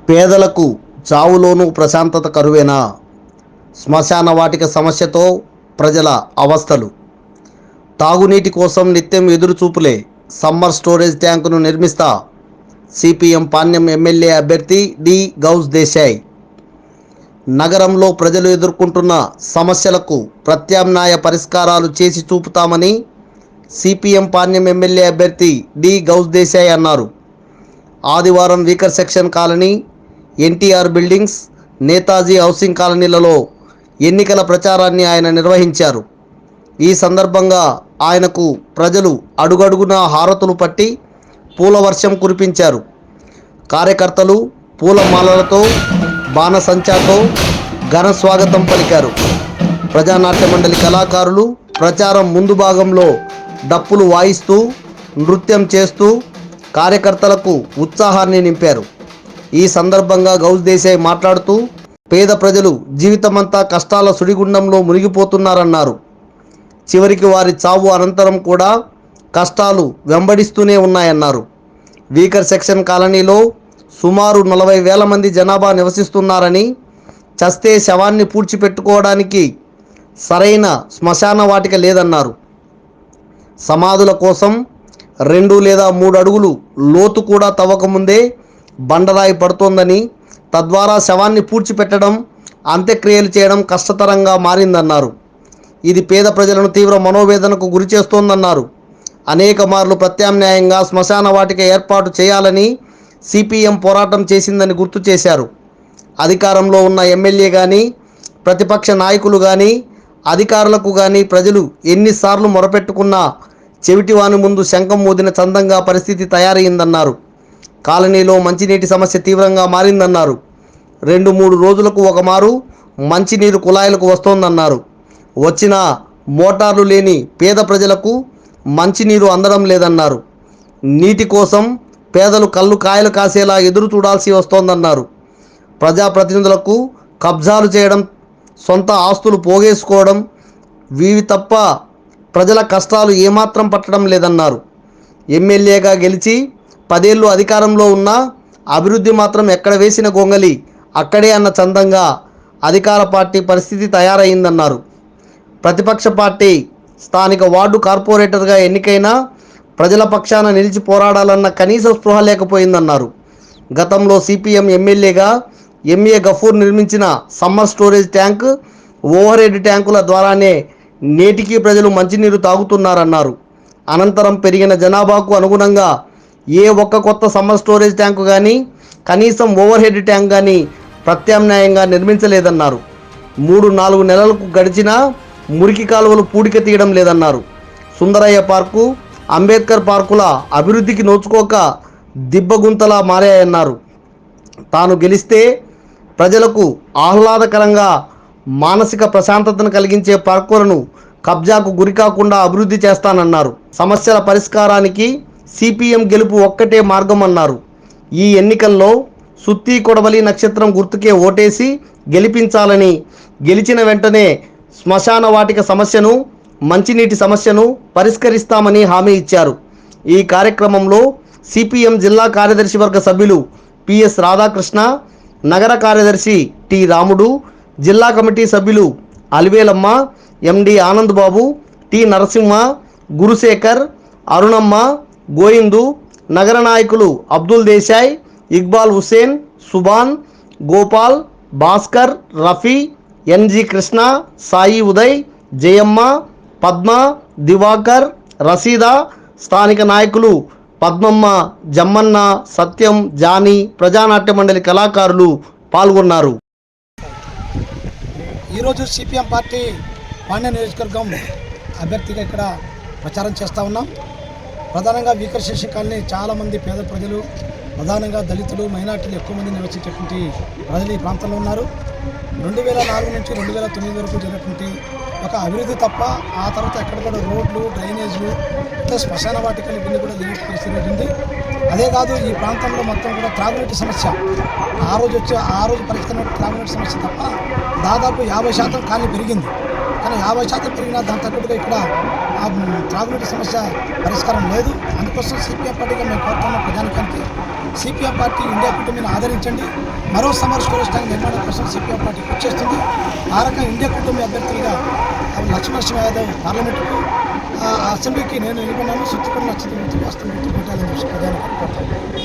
పేదలకు చావులోనూ ప్రశాంతత కరువేనా? శ్మశాన వాటిక సమస్యతో ప్రజల అవస్థలు. తాగునీటి కోసం నిత్యం ఎదురుచూపులే. సమ్మర్ స్టోరేజ్ ట్యాంకును నిర్మిస్తా సిపిఎం పాణ్యం ఎమ్మెల్యే అభ్యర్థి డి గౌస్ దేశాయ్. నగరంలో ప్రజలు ఎదుర్కొంటున్న సమస్యలకు ప్రత్యామ్నాయ పరిష్కారాలు చేసి చూపుతామని సిపిఎం పాణ్యం ఎమ్మెల్యే అభ్యర్థి డి గౌస్ దేశాయ్ అన్నారు. ఆదివారం weaker section colony, NTR buildings, Netaji housing కాలనీలలో ఎన్నికల ప్రచారాన్ని ఆయన నిర్వహించారు. ఈ సందర్భంగా ఆయనకు ప్రజలు అడుగడుగునా హారతులు పట్టి పూల వర్షం కురిపించారు. కార్యకర్తలు పూలమాలలతో, బాణసంచాతో ఘన స్వాగతం పలికారు. ప్రజానాట్య మండలి కళాకారులు ప్రచారం ముందు భాగంలో డప్పులు వాయిస్తూ, నృత్యం చేస్తూ కార్యకర్తలకు ఉత్సాహాన్ని నింపారు. ఈ సందర్భంగా గౌస్ దేశాయ్ మాట్లాడుతూ, పేద ప్రజలు జీవితమంతా కష్టాల సుడిగుండంలో మునిగిపోతున్నారన్నారు. చివరికి వారి చావు అనంతరం కూడా కష్టాలు వెంబడిస్తూనే ఉన్నాయన్నారు. వీకర్ సెక్షన్ కాలనీలో సుమారు 40,000 మంది జనాభా నివసిస్తున్నారని, చస్తే శవాన్ని పూడ్చిపెట్టుకోవడానికి సరైన శ్మశాన వాటిక లేదన్నారు. సమాధుల కోసం 2 లేదా 3 అడుగులు లోతు కూడా తవ్వకముందే బండరాయి పడుతోందని, తద్వారా శవాన్ని పూడ్చిపెట్టడం, అంత్యక్రియలు చేయడం కష్టతరంగా మారిందన్నారు. ఇది పేద ప్రజలను తీవ్ర మనోవేదనకు గురి చేస్తోందన్నారు. అనేక మార్లు ప్రత్యామ్నాయంగా శ్మశాన వాటిక ఏర్పాటు చేయాలని సిపిఎం పోరాటం చేసిందని గుర్తు చేశారు. అధికారంలో ఉన్న ఎమ్మెల్యే కానీ, ప్రతిపక్ష నాయకులు కానీ, అధికారులకు కానీ ప్రజలు ఎన్నిసార్లు మొరపెట్టుకున్నా చెవిటివాని ముందు శంఖం మోదిన చందంగా పరిస్థితి తయారైందన్నారు. కాలనీలో మంచినీటి సమస్య తీవ్రంగా మారిందన్నారు. 2-3 రోజులకు ఒకమారు మంచినీరు కుళాయిలకు వస్తోందన్నారు. వచ్చిన మోటార్లు లేని పేద ప్రజలకు మంచినీరు అందడం లేదన్నారు. నీటి కోసం పేదలు కళ్ళు కాయలు కాసేలా ఎదురు చూడాల్సి వస్తోందన్నారు. ప్రజాప్రతినిధులకు కబ్జాలు చేయడం, సొంత ఆస్తులు పోగేసుకోవడం, వీవి తప్ప ప్రజల కష్టాలు ఏమాత్రం పట్టడం లేదన్నారు. ఎమ్మెల్యేగా గెలిచి 10 ఏళ్ళు అధికారంలో ఉన్నా అభివృద్ధి మాత్రం ఎక్కడ వేసిన గొంగలి అక్కడే అన్న చందంగా అధికార పార్టీ పరిస్థితి తయారైందన్నారు. ప్రతిపక్ష పార్టీ స్థానిక వార్డు కార్పొరేటర్గా ఎన్నికైనా ప్రజల పక్షాన నిలిచి పోరాడాలన్న కనీస స్పృహ లేకపోయిందన్నారు. గతంలో సిపిఎం ఎమ్మెల్యేగా ఎంఏ గఫూర్ నిర్మించిన summer storage tank, over head ట్యాంకుల ద్వారానే నేటికీ ప్రజలు మంచినీరు తాగుతున్నారన్నారు. అనంతరం పెరిగిన జనాభాకు అనుగుణంగా ఏ ఒక్క కొత్త సమ్మర్ స్టోరేజ్ ట్యాంకు కానీ, కనీసం ఓవర్ హెడ్ ట్యాంక్ కానీ ప్రత్యామ్నాయంగా నిర్మించలేదన్నారు. 3-4 నెలలకు గడిచినా మురికి కాలువలు పూడిక తీయడం లేదన్నారు. సుందరయ్య పార్కు, అంబేద్కర్ పార్కుల అభివృద్ధికి నోచుకోక దిబ్బగుంతలా మారాయన్నారు. తాను గెలిస్తే ప్రజలకు ఆహ్లాదకరంగా మానసిక ప్రశాంతతను కలిగించే పార్కులను కబ్జాకు గురికాకుండా అభివృద్ధి చేస్తానన్నారు. సమస్యల పరిష్కారానికి సిపిఎం గెలుపు ఒక్కటే మార్గం అన్నారు. ఈ ఎన్నికల్లో సుత్తి కొడవలి నక్షత్రం గుర్తుకే ఓటేసి గెలిపించాలని, గెలిచిన వెంటనే శ్మశాన వాటిక సమస్యను, మంచినీటి సమస్యను పరిష్కరిస్తామని హామీ ఇచ్చారు. ఈ కార్యక్రమంలో సిపిఎం జిల్లా కార్యదర్శి వర్గ సభ్యులు పిఎస్ రాధాకృష్ణ, నగర కార్యదర్శి టి రాముడు, జిల్లా కమిటీ సభ్యులు అలివేలమ్మ, ఎండి ఆనంద్ బాబు, టి నరసింహ, గురుశేఖర్, అరుణమ్మ, గోయిందు, నగర నాయకులు అబ్దుల్ దేశాయ్, ఇక్బాల్ హుసేన్, సుబాన్, గోపాల్, భాస్కర్, రఫీ, ఎన్జి కృష్ణ, సాయి ఉదయ్, జయమ్మ, పద్మ, దివాకర్, రసీదా, స్థానిక నాయకులు పద్మమ్మ, జమ్మన్న, సత్యం, జానీ, ప్రజానాట్య మండలి కళాకారులు పాల్గొన్నారు. ఈరోజు సిపిఎం పార్టీ పాణ్యం నియోజకవర్గం అభ్యర్థిగా ఇక్కడ ప్రచారం చేస్తూ ఉన్నాం. ప్రధానంగా వీకర్ సెక్షన్ కాలనీ చాలామంది పేద ప్రజలు, ప్రధానంగా దళితులు, మైనార్టీలు ఎక్కువ మంది నివసించేటువంటి ప్రజలు ఈ ప్రాంతంలో ఉన్నారు. 2004 నుంచి 2009 వరకు జరిగినటువంటి ఒక అభివృద్ధి తప్ప ఆ తర్వాత ఎక్కడ కూడా రోడ్లు, డ్రైనేజ్లు, శ్మశాన వాటికలు ఇవన్నీ కూడా లేని పరిస్థితి ఉంది. అదే కాదు ఈ ప్రాంతంలో మొత్తం కూడా త్రాగునీటి సమస్య ఆ రోజు పరిస్థితి త్రాగునీటి సమస్య తప్ప దాదాపు 50% కాలనీ పెరిగింది. కానీ 50% పెరిగినా దాని తగ్గట్టుగా ఇక్కడ ఆ త్రాగునీటి సమస్య పరిష్కారం లేదు. అందుకోసం సిపిఎం పార్టీగా మేము కోరుతున్న ప్రజానికానికి సిపిఎం పార్టీ ఇండియా కూటమిని ఆదరించండి. మరో సమ్మర్ స్టోరేజ్ ట్యాంక్ నిర్మాణం కోసం సిపిఎం పార్టీ కృషి చేస్తుంది. ఆ రకంగా ఇండియా కూటమి అభ్యర్థులుగా లక్ష్మణ్ యాదవ్ పార్లమెంటుకు అసెంబ్లీకి నేను నిలబడినాను. సుత్తిపల్లి నచ్చింది వస్తుంది ప్రజానికి కోరుతాను.